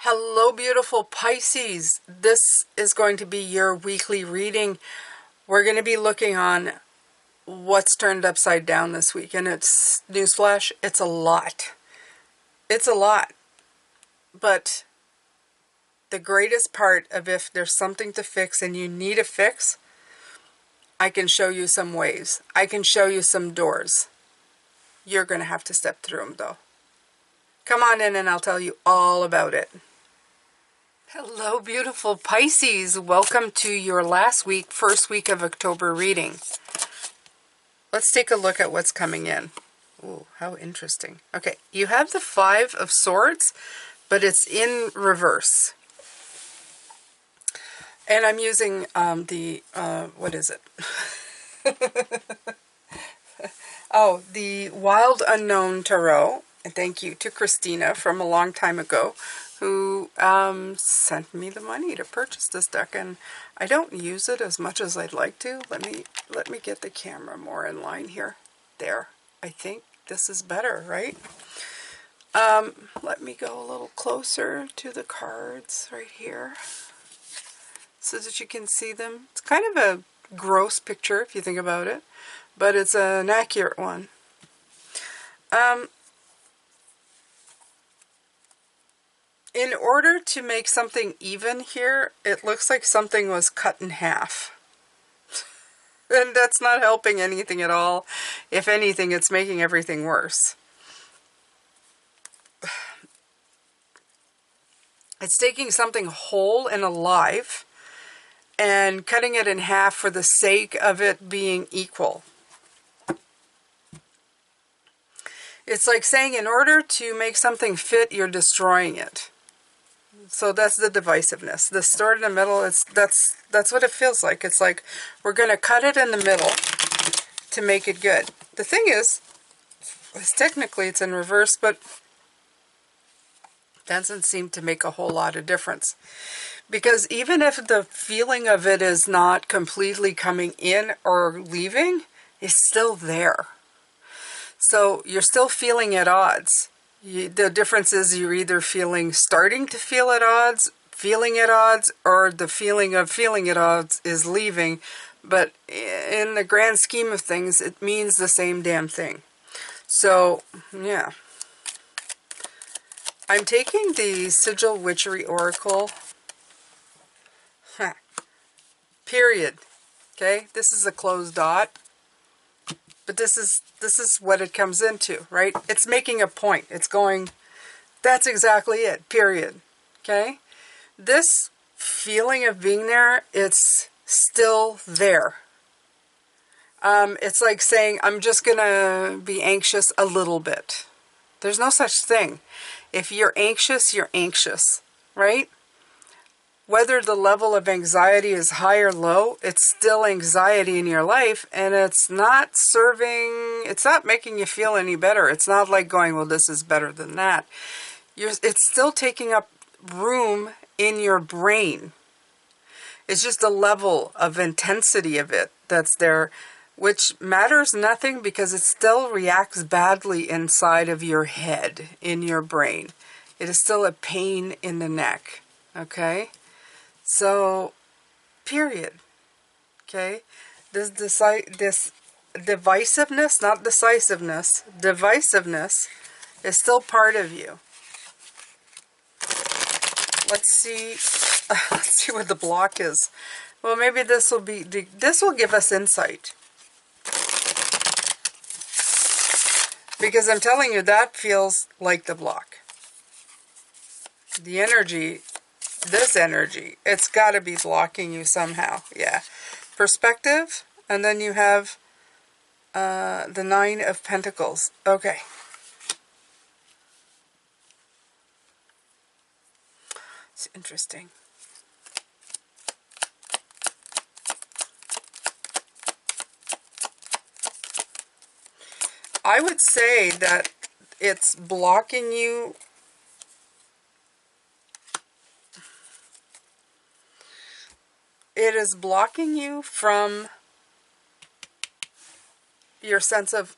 Hello, beautiful Pisces. This is going to be your weekly reading. We're going to be looking on what's turned upside down this week. And it's, newsflash, it's a lot. It's a lot. But the greatest part of if there's something to fix and you need a fix, I can show you some ways. I can show you some doors. You're going to have to step through them, though. Come on in and I'll tell you all about it. Hello, beautiful Pisces. Welcome to your first week of October reading. Let's take a look at what's coming in. Ooh, how interesting. Okay, you have the Five of Swords, but it's in reverse. And I'm using what is it? Oh, the Wild Unknown Tarot. And thank you to Christina from a long time ago, who sent me the money to purchase this deck, and I don't use it as much as I'd like to. Let me get the camera more in line here. There. I think this is better, right? Let me go a little closer to the cards right here so that you can see them. It's kind of a gross picture if you think about it, but it's an accurate one. In order to make something even here, it looks like something was cut in half. And that's not helping anything at all. If anything, it's making everything worse. It's taking something whole and alive and cutting it in half for the sake of it being equal. It's like saying in order to make something fit, you're destroying it. So that's the divisiveness. The sword in the middle, that's what it feels like. It's like we're going to cut it in the middle to make it good. The thing is technically it's in reverse, but doesn't seem to make a whole lot of difference. Because even if the feeling of it is not completely coming in or leaving, it's still there. So you're still feeling at odds. The difference is you're either starting to feel at odds, feeling at odds, or the feeling of feeling at odds is leaving. But in the grand scheme of things, it means the same damn thing. So, yeah. I'm taking the Sigil Witchery Oracle. Period. Okay? This is a closed dot. But this is what it comes into, right? It's making a point. It's going, that's exactly it, period. Okay? This feeling of being there, it's still there. It's like saying, I'm just going to be anxious a little bit. There's no such thing. If you're anxious, right? Whether the level of anxiety is high or low, it's still anxiety in your life, and it's not making you feel any better. It's not like going, well, this is better than that. It's still taking up room in your brain. It's just a level of intensity of it that's there, which matters nothing because it still reacts badly inside of your head, in your brain. It is still a pain in the neck, okay? So, period. Okay? This divisiveness, not decisiveness, divisiveness is still part of you. Let's see what the block is. Well, maybe this will give us insight. Because I'm telling you, that feels like the block. The energy, this energy, it's got to be blocking you somehow. Yeah. Perspective, and then you have the Nine of Pentacles. Okay. It's interesting. I would say that it's blocking you. It is blocking you from your sense of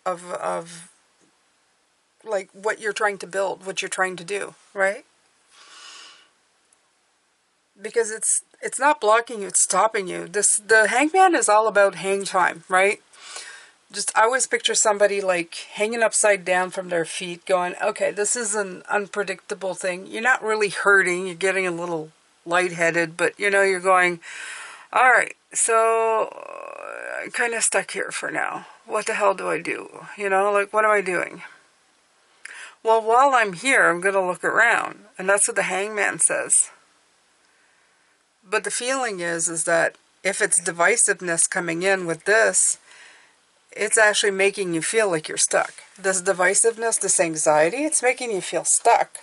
like what you're trying to build, what you're trying to do, right? because it's not blocking you, it's stopping you. The Hangman is all about hang time, right? Just, I always picture somebody like hanging upside down from their feet going, okay, this is an unpredictable thing. You're not really hurting. You're getting a little lightheaded, but you know, you're going, all right, so I'm kind of stuck here for now. What the hell do I do? You know, like, what am I doing? Well, while I'm here, I'm going to look around. And that's what the Hangman says. But the feeling is that if it's divisiveness coming in with this, it's actually making you feel like you're stuck. This divisiveness, this anxiety, it's making you feel stuck.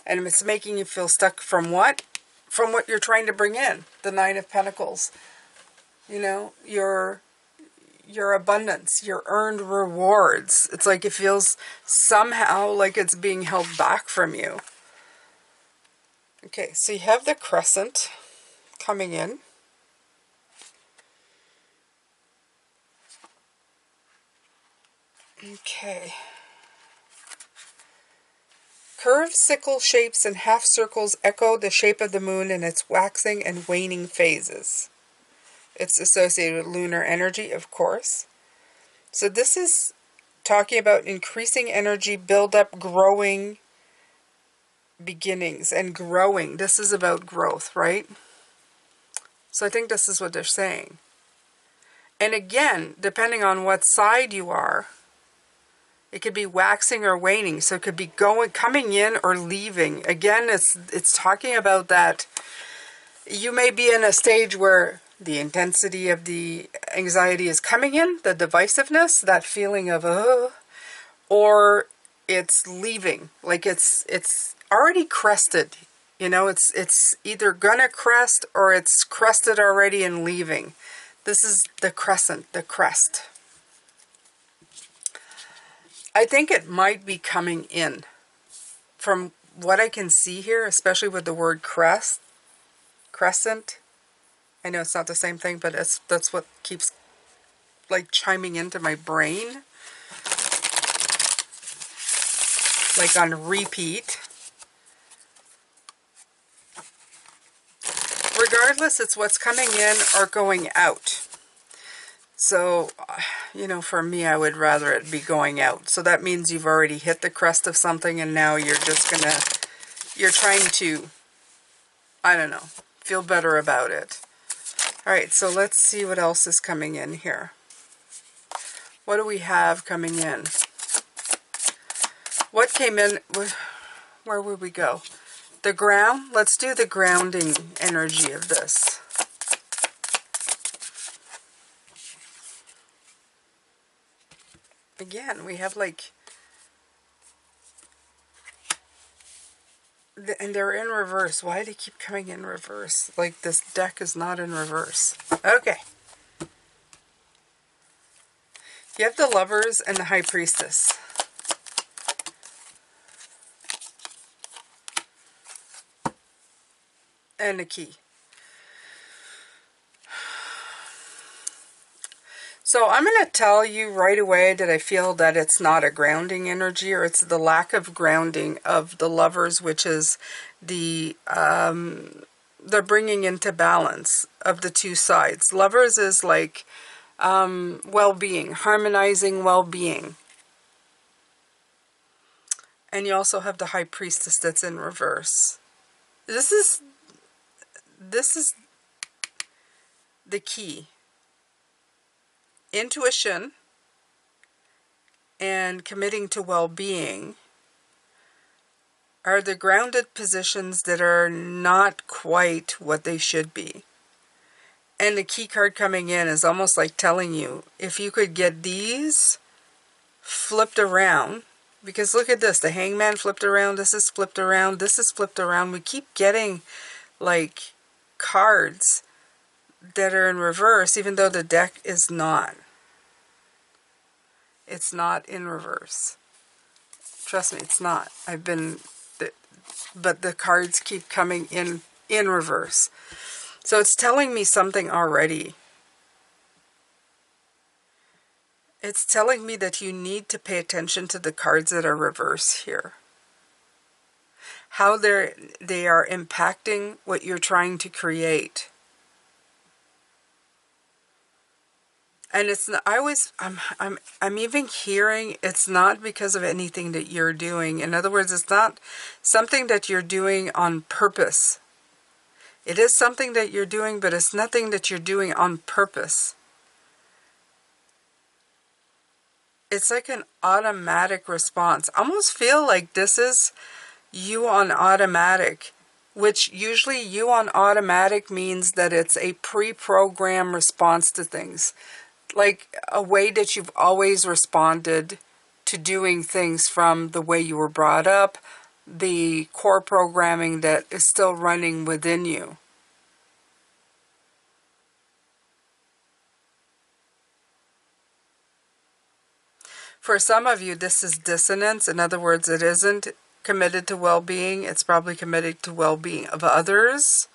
And it's making you feel stuck from what? From what you're trying to bring in. The Nine of Pentacles. You know, your abundance, your earned rewards. It's like it feels somehow like it's being held back from you. Okay, so you have the Crescent coming in. Okay. Curved sickle shapes and half circles echo the shape of the moon in its waxing and waning phases. It's associated with lunar energy, of course. So this is talking about increasing energy, build-up, growing beginnings, and growing. This is about growth, right? So I think this is what they're saying. And again, depending on what side you are, it could be waxing or waning. So it could be coming in or leaving. Again, it's talking about that you may be in a stage where the intensity of the anxiety is coming in, the divisiveness, that feeling of, or it's leaving. Like it's already crested. You know, it's either gonna crest or it's crested already and leaving. This is the crescent, the crest. I think it might be coming in. From what I can see here, especially with the word crescent. I know it's not the same thing, but that's what keeps like chiming into my brain. Like on repeat. Regardless, it's what's coming in or going out. So, you know, for me, I would rather it be going out. So that means you've already hit the crest of something and now you're just you're trying to, I don't know, feel better about it. All right, so let's see what else is coming in here. What do we have coming in? What came in? Where would we go? The ground? Let's do the grounding energy of this. Again, we have like, and they're in reverse. Why do they keep coming in reverse? Like this deck is not in reverse. Okay. You have the Lovers and the High Priestess. And the Key. So I'm going to tell you right away that I feel that it's not a grounding energy, or it's the lack of grounding of the Lovers, which is the bringing into balance of the two sides. Lovers is like well-being, harmonizing well-being. And you also have the High Priestess that's in reverse. This is the key. Intuition and committing to well-being are the grounded positions that are not quite what they should be. And the key card coming in is almost like telling you, if you could get these flipped around, because look at this, the Hangman flipped around, this is flipped around, this is flipped around. We keep getting like cards that are in reverse, even though the deck is not. It's not in reverse. Trust me, it's not. But the cards keep coming in reverse. So it's telling me something already. It's telling me that you need to pay attention to the cards that are reverse here. how they are impacting what you're trying to create. And it's not, I'm even hearing it's not because of anything that you're doing. In other words, it's not something that you're doing on purpose. It is something that you're doing, but it's nothing that you're doing on purpose. It's like an automatic response. I almost feel like this is you on automatic, which usually you on automatic means that it's a pre-programmed response to things. Like a way that you've always responded to doing things from the way you were brought up, the core programming that is still running within you. For some of you, this is dissonance. In other words, it isn't committed to well-being. It's probably committed to well-being of others.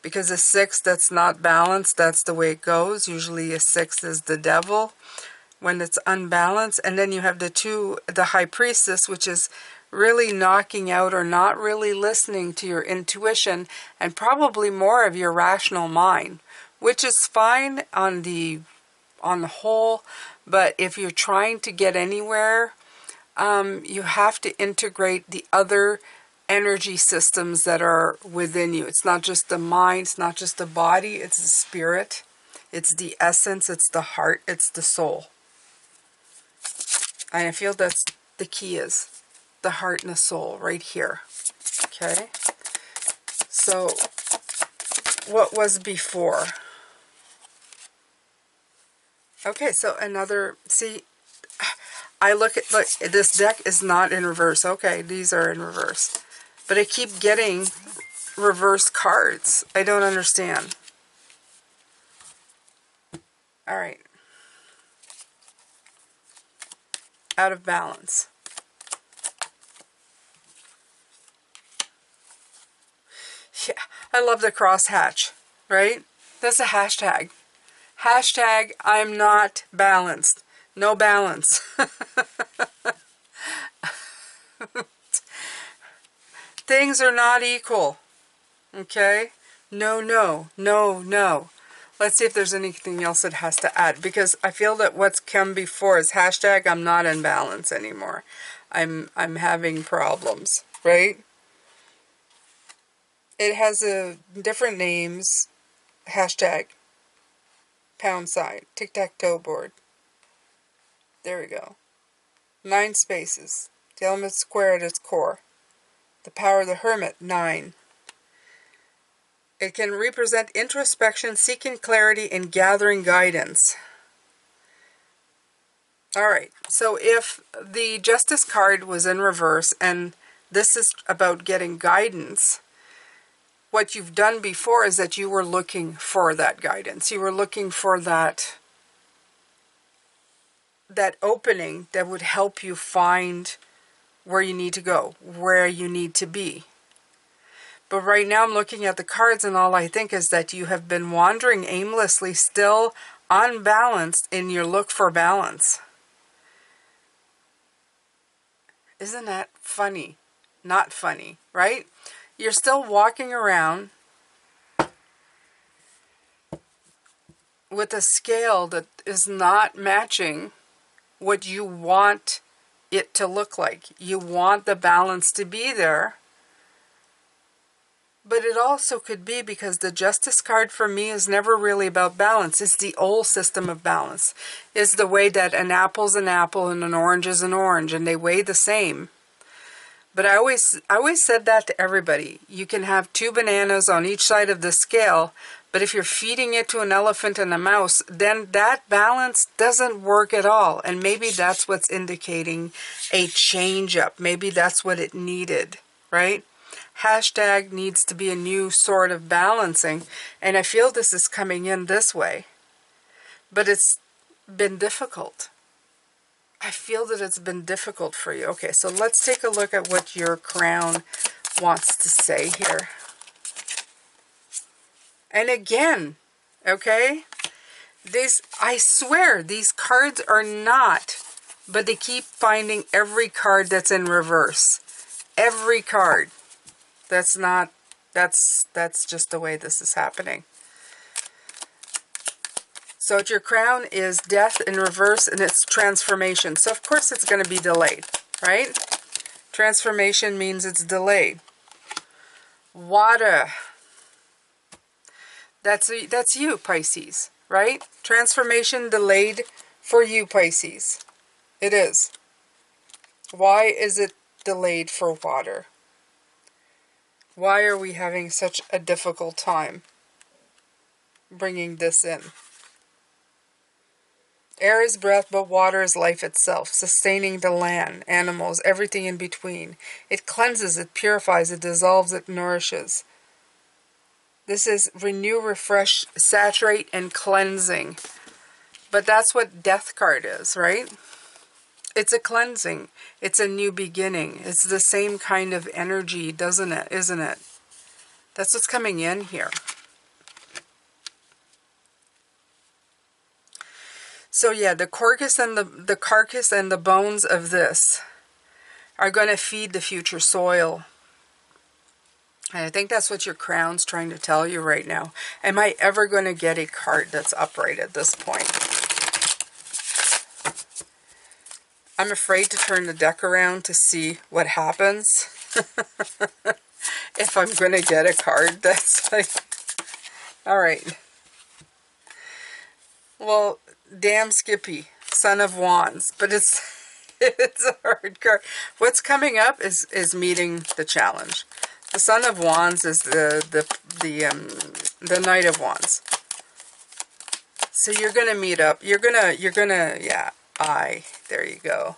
Because a 6 that's not balanced, that's the way it goes. Usually a 6 is the devil when it's unbalanced. And then you have the 2, the high priestess, which is really knocking out or not really listening to your intuition and probably more of your rational mind, which is fine on the whole. But if you're trying to get anywhere, you have to integrate the other energy systems that are within you. It's not just the mind, it's not just the body, it's the spirit, it's the essence, it's the heart, it's the soul. And I feel that's the key, is the heart and the soul right here. Okay? So, what was before? Okay, so another, see, I look, this deck is not in reverse. Okay, these are in reverse. But I keep getting reverse cards. I don't understand. All right. Out of balance. Yeah, I love the crosshatch, right? That's a hashtag. Hashtag, I'm not balanced. No balance. Things are not equal. Okay? No, no, no, no. Let's see if there's anything else it has to add. Because I feel that what's come before is hashtag, I'm not in balance anymore. I'm having problems. Right? It has different names. Hashtag. Pound sign. Tic-tac-toe board. There we go. 9 spaces. The element square at its core. The power of the hermit, 9. It can represent introspection, seeking clarity, and gathering guidance. Alright, so if the Justice card was in reverse, and this is about getting guidance, what you've done before is that you were looking for that guidance. You were looking for that opening that would help you find where you need to go, where you need to be. But right now I'm looking at the cards and all I think is that you have been wandering aimlessly, still unbalanced in your look for balance. Isn't that funny? Not funny, right? You're still walking around with a scale that is not matching what you want it to look like. You want the balance to be there. But it also could be because the Justice card for me is never really about balance. It's the old system of balance. It's the way that an apple's an apple and an orange is an orange and they weigh the same. But I always said that to everybody. You can have 2 bananas on each side of the scale, but if you're feeding it to an elephant and a mouse, then that balance doesn't work at all. And maybe that's what's indicating a change up. Maybe that's what it needed, right? Hashtag needs to be a new sort of balancing. And I feel this is coming in this way. But it's been difficult. I feel that it's been difficult for you. Okay, so let's take a look at what your crown wants to say here. And again, okay, I swear these cards are not, but they keep finding every card that's in reverse. Every card. That's not, that's just the way this is happening. So your crown is death in reverse, and it's transformation. So of course it's going to be delayed, right? Transformation means it's delayed. Water. That's you, Pisces, right? Transformation delayed for you, Pisces. It is. Why is it delayed for water? Why are we having such a difficult time bringing this in? Air is breath, but water is life itself, sustaining the land, animals, everything in between. It cleanses, it purifies, it dissolves, it nourishes. This is renew, refresh, saturate, and cleansing. But that's what Death card is, right? It's a cleansing. It's a new beginning. It's the same kind of energy, doesn't it? Isn't it? That's what's coming in here. So yeah, the carcass and the bones of this are going to feed the future soil. And I think that's what your crown's trying to tell you right now. Am I ever going to get a card that's upright at this point? I'm afraid to turn the deck around to see what happens. If I'm going to get a card that's like... Alright. Well, damn Skippy, Son of Wands. But it's a hard card. What's coming up is meeting the challenge. The Son of Wands is the Knight of Wands. So you're gonna meet up. You're gonna yeah. There you go.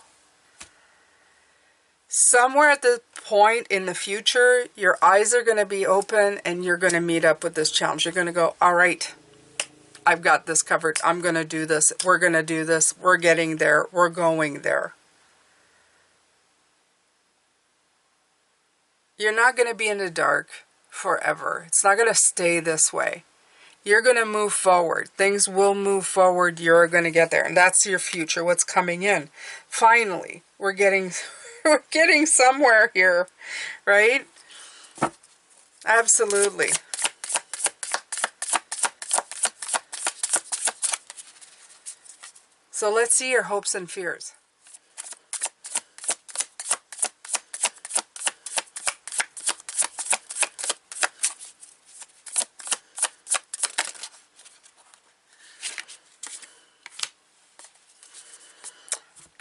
Somewhere at the point in the future, your eyes are gonna be open, and you're gonna meet up with this challenge. You're gonna go, all right, I've got this covered. I'm gonna do this. We're gonna do this. We're getting there. We're going there. You're not going to be in the dark forever. It's not going to stay this way. You're going to move forward. Things will move forward. You're going to get there. And that's your future, what's coming in. Finally, we're getting somewhere here, right? Absolutely. So let's see your hopes and fears.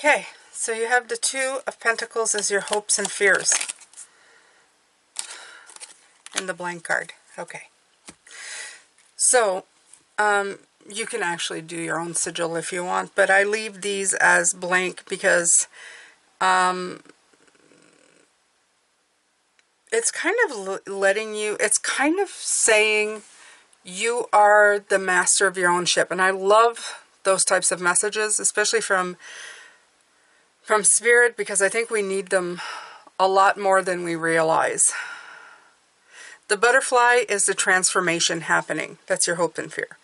Okay, so you have the Two of Pentacles as your hopes and fears. And the blank card. Okay. So, you can actually do your own sigil if you want, but I leave these as blank because it's kind of letting you, it's kind of saying you are the master of your own ship. And I love those types of messages, especially from Spirit, because I think we need them a lot more than we realize. The butterfly is the transformation happening. That's your hope and fear.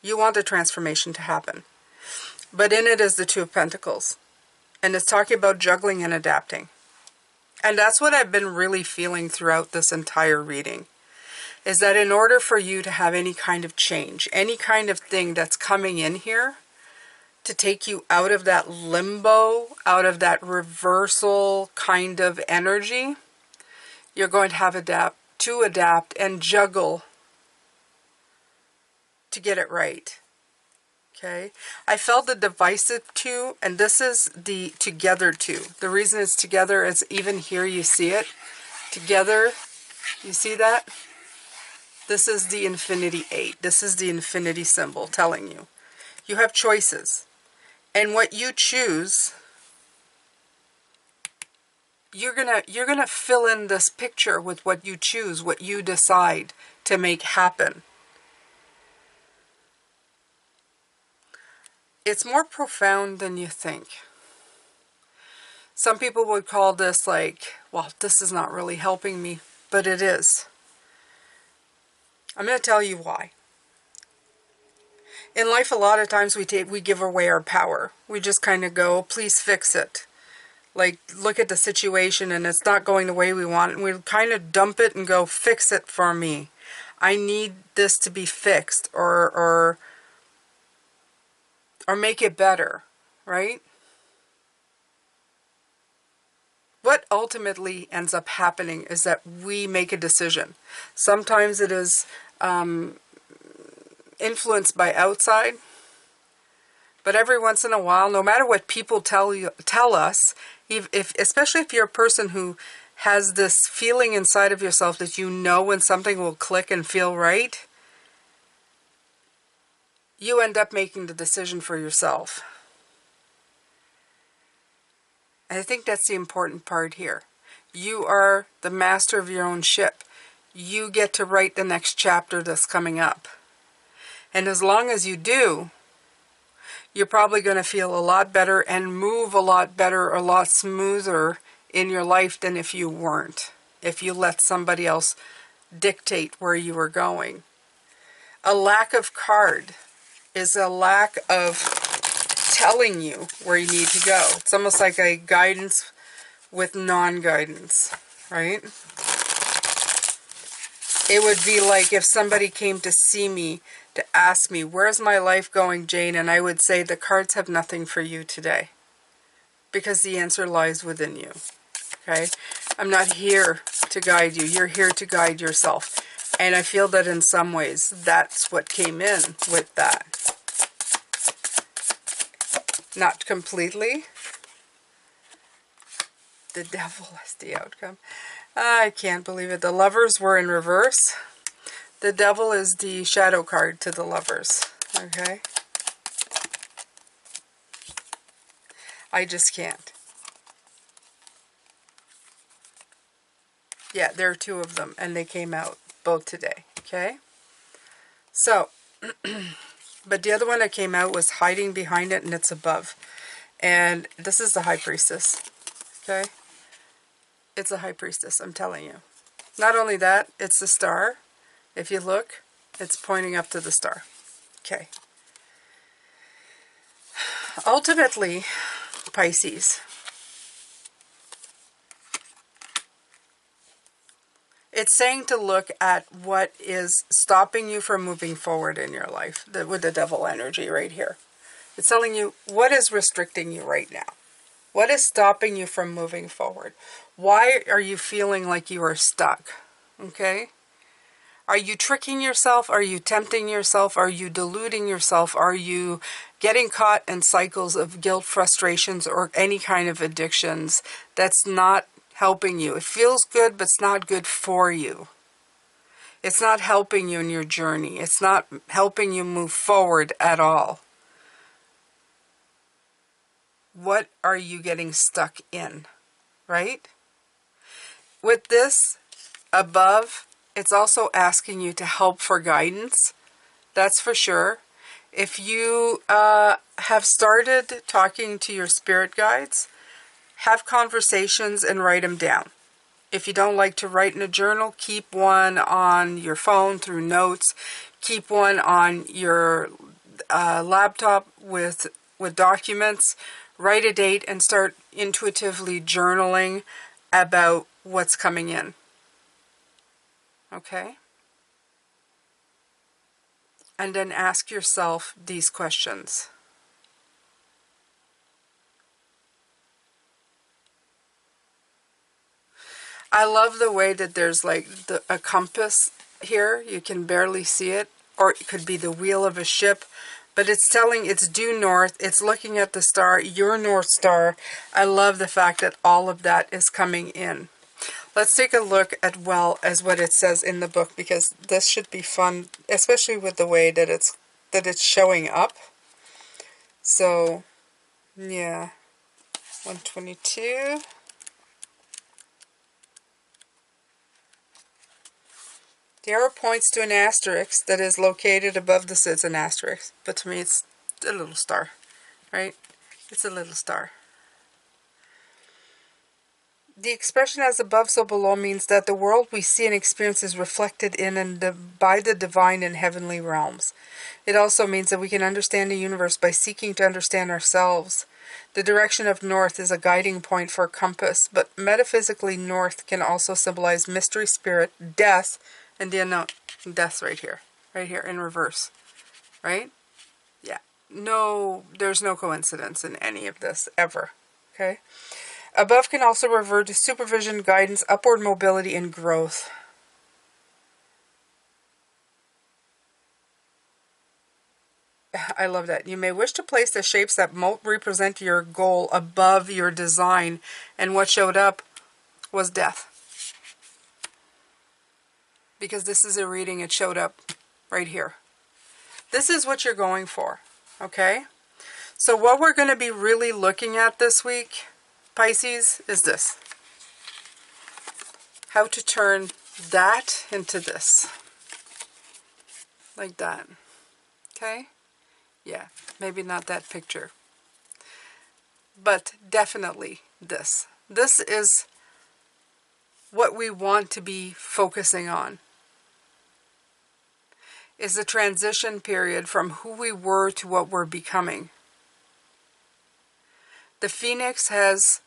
You want the transformation to happen. But in it is the Two of Pentacles. And it's talking about juggling and adapting. And that's what I've been really feeling throughout this entire reading. Is that in order for you to have any kind of change, any kind of thing that's coming in here, to take you out of that limbo, out of that reversal kind of energy, you're going to have to adapt and juggle to get it right. Okay? I felt the divisive two, and this is the together two. The reason it's together is even here you see it. Together, you see that? This is the Infinity 8. This is the Infinity symbol telling you. You have choices. And what you choose, you're gonna fill in this picture with what you choose, what you decide to make happen. It's more profound than you think. Some people would call this like, well, this is not really helping me, but it is. I'm going to tell you why. In life, a lot of times we give away our power. We just kind of go, please fix it. like look at the situation and it's not going the way we want, and we kind of dump it and go, fix it for me. I need this to be fixed, or make it better, right? What ultimately ends up happening is that we make a decision. Sometimes it is influenced by outside, but every once in a while, no matter what people tell us, especially if you're a person who has this feeling inside of yourself that you know when something will click and feel right, you end up making the decision for yourself. And I think that's the important part here. You are the master of your own ship. You get to write the next chapter that's coming up. And as long as you do, you're probably going to feel a lot better and move a lot better, a lot smoother in your life than if you weren't. If you let somebody else dictate where you were going. A lack of card is a lack of telling you where you need to go. It's almost like a guidance with non-guidance, right? It would be like if somebody came to see me to ask me, where's my life going, Jane? And I would say, the cards have nothing for you today. Because the answer lies within you. Okay? I'm not here to guide you. You're here to guide yourself. And I feel that in some ways, that's what came in with that. Not completely. The devil is the outcome. I can't believe it. The lovers were in reverse. The devil is the shadow card to the lovers. Okay? I just can't. Yeah, there are two of them, and they came out both today. Okay? So, but the other one that came out was hiding behind it, and it's above. And this is the High Priestess. Okay? It's a High Priestess, I'm telling you. Not only that, it's the star. If you look, it's pointing up to the star. Okay. Ultimately, Pisces, it's saying to look at what is stopping you from moving forward in your life, with the devil energy right here. It's telling you what is restricting you right now. What is stopping you from moving forward? Why are you feeling like you are stuck? Okay? Are you tricking yourself? Are you tempting yourself? Are you deluding yourself? Are you getting caught in cycles of guilt, frustrations, or any kind of addictions that's not helping you? It feels good, but it's not good for you. It's not helping you in your journey. It's not helping you move forward at all. What are you getting stuck in, right? With this above, it's also asking you to help for guidance. That's for sure. If you have started talking to your spirit guides, have conversations and write them down. If you don't like to write in a journal, keep one on your phone through notes. Keep one on your laptop with documents. Write a date and start intuitively journaling about what's coming in. Okay? And then ask yourself these questions. I love the way that there's like a compass here. You can barely see it. Or it could be the wheel of a ship. But it's telling it's due north. It's looking at the star, your North Star. I love the fact that all of that is coming in. Let's take a look at as what it says in the book, because this should be fun, especially with the way that it's showing up. So, yeah. 122. The arrow points to an asterisk that is located above the it's an asterisk, but to me it's a little star, right? It's a little star. The expression as above so below means that the world we see and experience is reflected in and by the divine and heavenly realms. It also means that we can understand the universe by seeking to understand ourselves. The direction of north is a guiding point for a compass, but metaphysically north can also symbolize mystery, spirit, death, and the unknown. Death's right here in reverse, right? Yeah, no, there's no coincidence in any of this, ever, okay? Above can also refer to supervision, guidance, upward mobility, and growth. I love that. You may wish to place the shapes that most represent your goal above your design, and what showed up was death. Because this is a reading, it showed up right here. This is what you're going for, okay? So what we're going to be really looking at this week, Pisces, is this. How to turn that into this. Like that. Okay? Yeah, maybe not that picture. But definitely this. This is what we want to be focusing on. Is the transition period from who we were to what we're becoming. The phoenix has,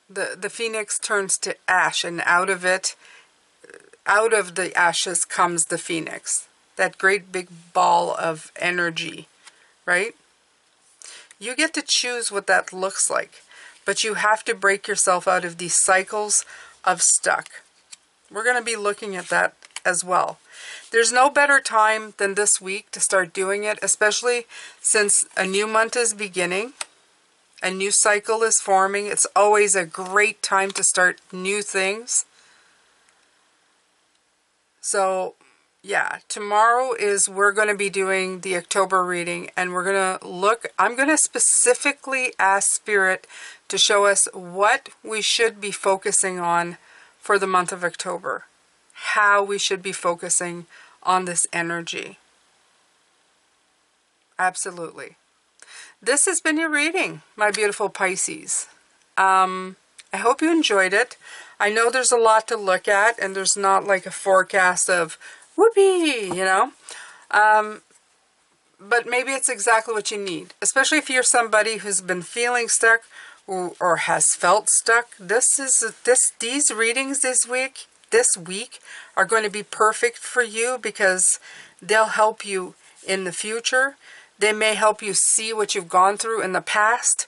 the phoenix turns to ash, and out of it, out of the ashes comes the phoenix. That great big ball of energy, right? You get to choose what that looks like, but you have to break yourself out of these cycles of stuck. We're going to be looking at that as well. There's no better time than this week to start doing it, especially since a new month is beginning. A new cycle is forming. It's always a great time to start new things. So, yeah, tomorrow we're going to be doing the October reading, and we're going to look, I'm going to specifically ask Spirit to show us what we should be focusing on for the month of October. How we should be focusing on this energy. Absolutely. This has been your reading, my beautiful Pisces. I hope you enjoyed it. I know there's a lot to look at, and there's not like a forecast of whoopee, you know. But maybe it's exactly what you need, especially if you're somebody who's been feeling stuck or has felt stuck. These readings this week are going to be perfect for you because they'll help you in the future. They may help you see what you've gone through in the past.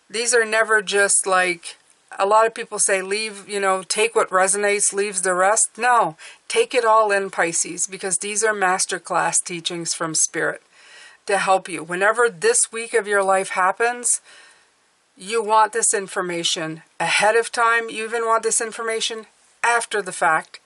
These are never just like, a lot of people say, take what resonates, leaves the rest. No, take it all in, Pisces, because these are masterclass teachings from Spirit to help you. Whenever this week of your life happens, you want this information ahead of time. You even want this information after the fact,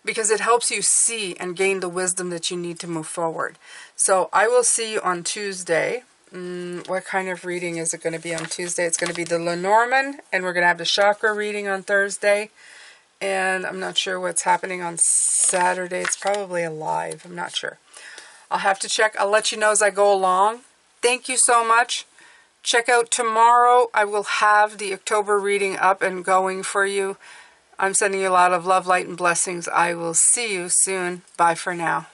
because it helps you see and gain the wisdom that you need to move forward. So I will see you on Tuesday. What kind of reading is it going to be on Tuesday? It's going to be the Lenormand, and we're going to have the chakra reading on Thursday. And I'm not sure what's happening on Saturday. It's probably a live. I'm not sure. I'll have to check. I'll let you know as I go along. Thank you so much. Check out tomorrow. I will have the October reading up and going for you. I'm sending you a lot of love, light, and blessings. I will see you soon. Bye for now.